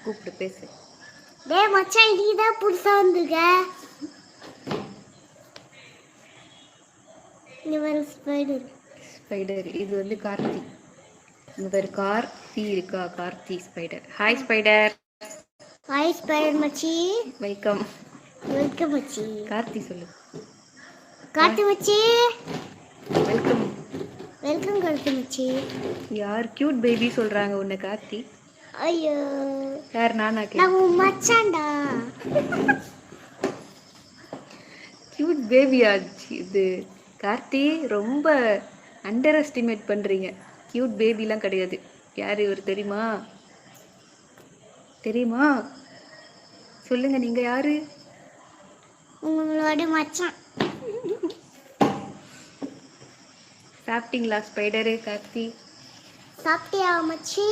கூப்பிட்டு பேசு. டேய் மச்சான், நீ தான் புதுசா வந்திருக்க. இவர் ஸ்பைடர். இது வந்து கார்த்தி. இவர் கார்த்தி இருக்கா, Karthi spider. Hi spider. Hi spider மச்சி. வெல்கம். வெல்கம் மச்சி. கார்த்தி சொல்லு. கார்த்தி மச்சி. வெல்கம். வெல்கம் கார்த்தி மச்சி. யார் கியூட் பேபி சொல்றாங்க உன்னை கார்த்தி? ஐயோ, யார்? நானா? நான் உன் மச்சான்டா. கியூட் பேபி ஆச்சு இது. கார்த்தி ரொம்ப அண்டர் எஸ்டிமேட் பண்றீங்க. கியூட் பேபிலாம் கிடையாது. யார் இவர் தெரியுமா? தெரியுமா? சொல்லுங்க, நீங்க யாரு? உங்களோட மச்சான். சாப்பிட்டீங்களா ஸ்பைடரு? கார்த்தி சாப்பிட்டியா மச்சி?